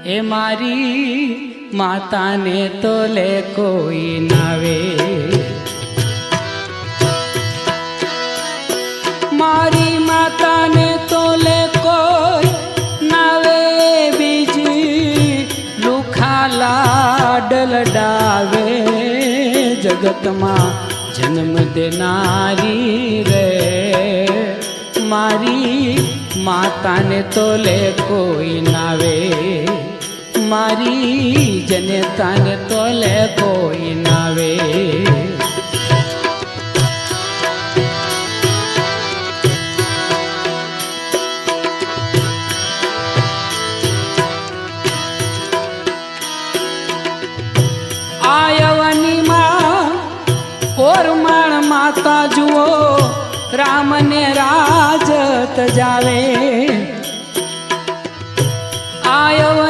એ મારી માતાને તોલે કોઈ નાવે, મારી માતાને તોલે કોઈ નાવે, બીજી લુખા લાડલ ડાવે, જગતમાં જન્મ દેનારી રે, મારી માતાને તોલે કોઈ નાવે, મારી જનતાને તોલે કોઈ નાવે। આયવાની માં કોરમાણ માતા જુઓ, રામને રાજત જાવે, આયવ